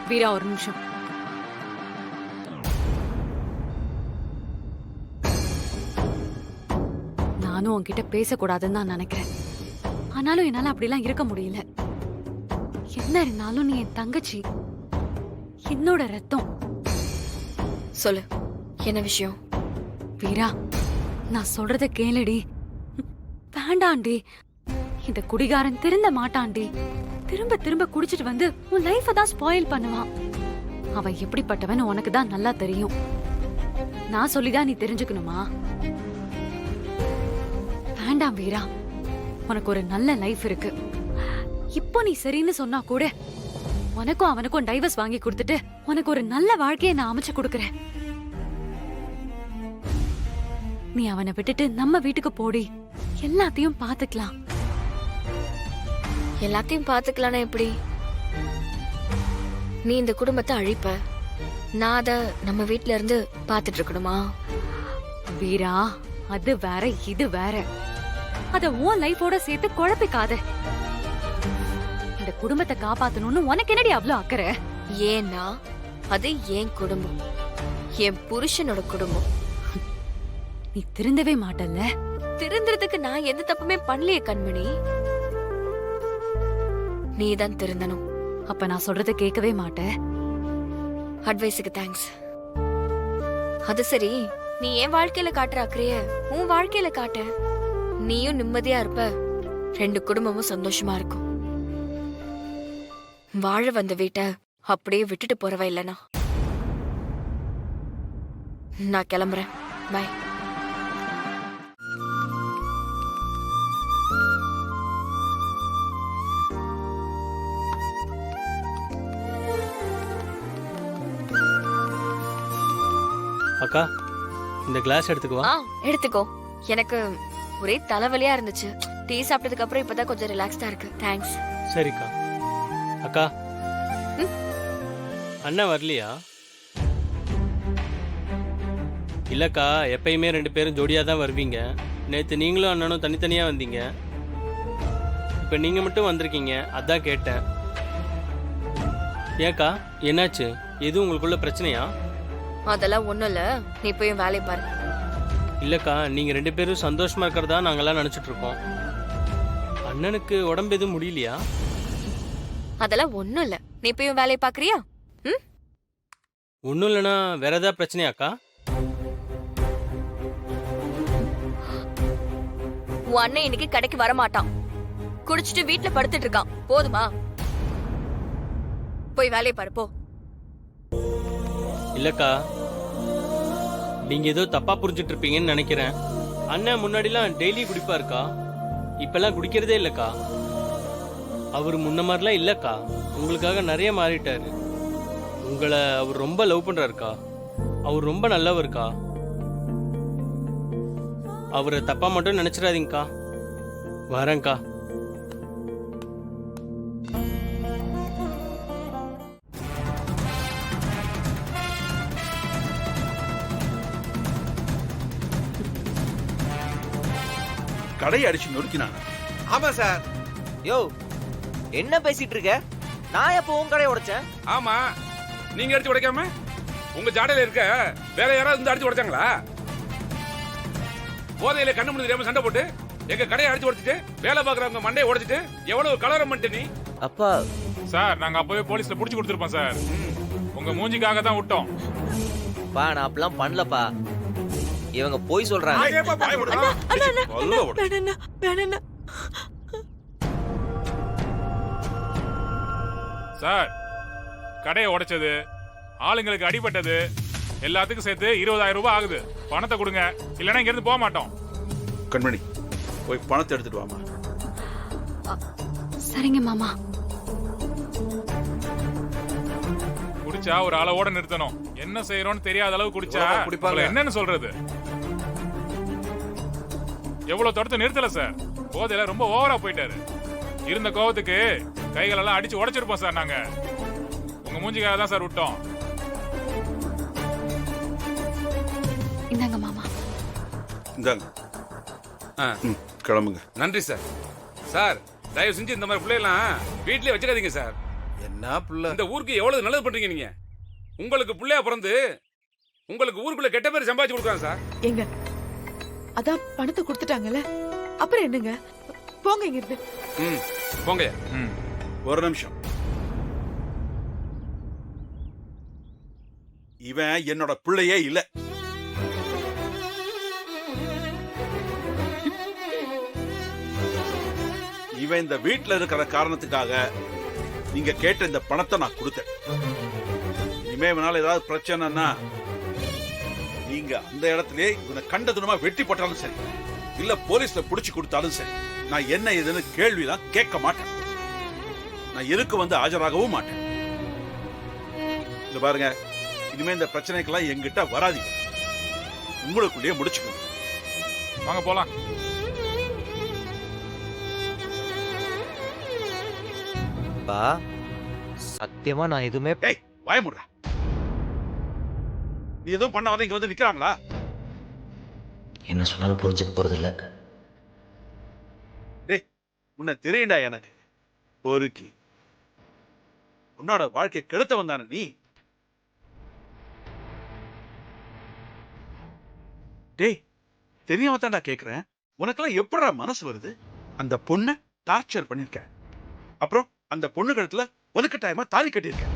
வீரா ஒரு நிமிஷம். நானும் உன்கிட்ட பேசக்கூடாதுன்னு தான் நினைக்கிறேன். ஆனாலும் என்னால அப்படிலாம் இருக்க முடியல. என்ன இருந்தாலும் நீ என் தங்கச்சி, என்னோட ரத்தம். சொல்லு, என்ன விஷயம்? வீரா, நான் சொல்றத கேளுடி. வேண்டாண்டி, இந்த குடிகாரன் திருந்த மாட்டான்டி. திரும்ப திரும்ப குடிச்சிட்டு வந்து உன் லைஃப தான் ஸ்பாயில் பண்ணுவான். அவன் எப்படிப்பட்டவன் உனக்கு தான் நல்லா தெரியும். நான் சொல்லிதான் நீ தெரிஞ்சுக்கணுமா? வேண்டாம் வீரா, உனக்கு ஒரு நல்ல லைஃப் இருக்கு. இப்போ நீ சரின்னு சொன்னா கூட உனக்கும் அவனுக்கும் டைவர்ஸ் வாங்கி கொடுத்துட்டு உனக்கு ஒரு நல்ல வாழ்க்கையை நான் அமைச்சு கொடுக்கறேன். நீ அவனை விட்டுட்டு நம்ம வீட்டுக்கு போடி, எல்லாத்தையும் பாத்துக்கலாம். எல்லாத்தையும் பாத்துக்கலாம்னா எப்படி? நீ இந்த குடும்பத்தை அழிப்ப, நான் அத நம்ம வீட்ல இருந்து பாத்துட்டு இருக்கணுமா? வீரா, அது வேற இது வேற. அத உன் லைஃபோட சேர்த்து குழப்பிக்காத. இந்த குடும்பத்தை காப்பாத்தணும்னு உனக்கு என்னடி அவ்வளவு அக்கறை? ஏன்னா அது என் குடும்பம், என் புருஷனோட குடும்பம். நீ திருந்தவே மாட்டல்ல? திருந்துறதுக்கு நான் எந்த தப்புமே பண்ணலையே கண்மணி. நீதான் திருந்தணும். அப்ப நான் சொல்றத கேட்கவே மாட்டேன். அட்வைஸுக்கு தேங்க்ஸ். அது சரி, நீ என் வாழ்க்கையில காட்டுற அக்கறைய உன் வாழ்க்கையில காட்ட. நீயும் நிம்மதியா இருப்ப, ரெண்டு குடும்பமும் சந்தோஷமா இருக்கும். வாழ வந்த வீட்டை அப்படியே விட்டுட்டு போறவ இல்லனா. நான் கிளம்புறேன். பை. அக்கா, இந்த கிளாஸ் எடுத்துக்குவா. எடுத்துக்கோ. எனக்கு ஒரே தலைவலியா இருந்துச்சு. டீ சாப்பிட்டதுக்கு அப்புறம் இப்பதான் கொஞ்சம் ரிலாக்ஸ்டா இருக்கு. தேங்க்ஸ். சரிக்கா. அக்கா, அண்ணன் வரலையா? இல்லக்கா, எப்பயுமே ரெண்டு பேரும் ஜோடியா தான் வருவீங்க. நேத்து நீங்களும் அண்ணனும் தனித்தனியா வந்தீங்க. இப்ப நீங்க மட்டும் வந்திருக்கீங்க, அதான் கேட்டேன். ஏக்கா, என்னாச்சு? எதுவும் உங்களுக்குள்ள பிரச்சனையா? அதெல்லாம் ஒண்ணும் இல்ல, நீ போய் வேலையை பாரு. இல்லக்கா, நீங்க ரெண்டு பேரும் சந்தோஷமா இருக்கிறதா நாங்கெல்லாம் நினைச்சிட்டு இருக்கோம். அண்ணனுக்கு உடம்பு எதுவும் முடியலையா? அதெல்லாம் ஒண்ணும் இல்ல, நீ போய் வேலையை பாக்குறியா? ஒன்றும் இல்லைன்னா வேற ஏதாவது பிரச்சனையாக்கா? உன் அண்ணன் இன்னைக்கு கடைக்கு வர மாட்டான். குடிச்சிட்டு வீட்டுல படுத்துட்டு இருக்கான். போதுமா? போய் வேலையை பாரு போ. இல்லக்கா, நீங்க ஏதோ தப்பா புரிஞ்சிட்டு இருப்பீங்கன்னு நினைக்கிறேன். அண்ணன் முன்னாடிலாம் டெய்லி குடிப்பாருக்கா, இப்பெல்லாம் குடிக்கிறதே இல்லக்கா. அவர் முன்ன மாதிரிலாம் இல்லக்கா, உங்களுக்காக நிறைய மாறிட்டாரு. உங்களை அவர் ரொம்ப லவ் பண்றாருக்கா. அவர் ரொம்ப நல்லவருக்கா. அவரை தப்பா மட்டும் நினைச்சிடாதீங்கக்கா. வரேன்க்கா. கடையை அடிச்சு நொறுக்கினான். ஆமா சார். யோ, என்ன பேசிட்டு இருக்க? நான் எப்போ உன் கடையை உடைச்சேன்? ஆமா, நீங்க அடிச்சு உடைக்காம உங்க ஜாடையில இருக்க வேற யாராவது இருந்து அடிச்சு உடைச்சாங்களா? போதையில கண்ணு முடி தெரியாம சண்டை போட்டு எங்க கடையை அடிச்சு உடைச்சிட்டு வேலை பாக்குறவங்க மண்டையை உடைச்சிட்டு எவ்வளவு கலவரம் பண்ணிட்டு நீ. அப்பா சார், நாங்க அப்பவே போலீஸ்ல புடிச்சு கொடுத்துருப்போம் சார். உங்க மூஞ்சிக்காக தான் விட்டோம். பா, நான் அப்படிலாம் பண்ணலப்பா. இவங்க போய் சொல்றாங்க. சார், கடையை உடைச்சது, ஆளுங்களுக்கு அடிபட்டது எல்லாத்துக்கும் சேர்த்து 20,000 ரூபாய் ஆகுது. பணத்தை கொடுங்க, இல்லைன்னா இங்க இருந்து போக மாட்டோம். கண்மணி, போய் பணத்தை எடுத்துட்டு வாமா. சரிங்க மாமா. குடிச்சா ஒரு அளவோட நிறுத்தணும். என்ன செய்யறோம்னு தெரியாத அளவு குடிச்சா என்னன்னு சொல்றது? எவ்வளவு தொடர்த்து நிறுத்தல சார். போதையில ரொம்ப ஓவரா போயிட்டாரு. இருந்த கோவத்துக்கு கைகளெல்லாம் அடிச்சு உடைச்சிருப்போம் சார். நாங்க உங்க மூஞ்சிக்காக தான் சார் விட்டோம். இந்தாங்க மாமா. இந்தாங்க. கிளம்புங்க. நன்றி சார். சார், தயவு செஞ்சு இந்த மாதிரி பிள்ளைலாம் வீட்லயே வச்சுக்காதீங்க சார். என்ன புள்ள இந்த ஊருக்கு எவ்வளவு நல்லது பண்றீங்க நீங்க. உங்களுக்கு புள்ளையா பிறந்து உங்களுக்கு ஊருக்குள்ள கெட்ட பேர் சம்பாதிச்சு கொடுக்குறாங்க சார். எங்க அதான் பணத்தை கொடுத்துட்டாங்கல்ல, அப்புறம் என்னங்க? போங்க இங்க இருந்து. போங்க. ஒரு நிமிஷம். இவன் என்னோட பிள்ளையே இல்ல. இவன் இந்த வீட்டுல இருக்கிற காரணத்துக்காக நீங்க கேட்ட இந்த பணத்தை நான் கொடுத்தேன். இனிமே இவனால ஏதாவது பிரச்சனைன்னா நீங்க அந்த இடத்திலே இவனை கண்டதுனமா வெட்டி போட்டாலும் சரி, இல்ல போலீஸ்ல புடிச்சு கொடுத்தாலும் சரி, நான் என்ன ஏதுன்னு கேள்விலாம் கேட்க மாட்டேன். நான் எதுக்கு வந்து ஆஜராகவும் மாட்டேன். இந்த பாருங்க, இனிமே இந்த பிரச்சனைக்கெல்லாம் எங்கிட்ட வராதீங்க. உங்களுக்குள்ளேயே முடிச்சுக்கணும். வாங்க போலாம். பா சத்தியமா நான் எதுவுமே ஏய் வாய மூடுடா. நீ எதுவும் பண்ண வந்து இங்க வந்து நிக்கிறாங்களா? என்ன சொன்னாலும் புரிஞ்சுக்க போறது இல்ல. டேய் உன்னை தெரியுண்டா எனக்கு. பொறுக்கி உன்னோட வாழ்க்கை கெடுத்த வந்தானே நீ. டேய் தெரியாம தான்டா கேக்குறேன். உனக்கெல்லாம் எப்படா மனசு வருது? அந்த பொண்ணை டார்ச்சர் பண்ணிருக்க, அப்புறம் அந்த பொண்ணு கழுத்துல உனக்கு டைமா தாலி கட்டியிருக்க.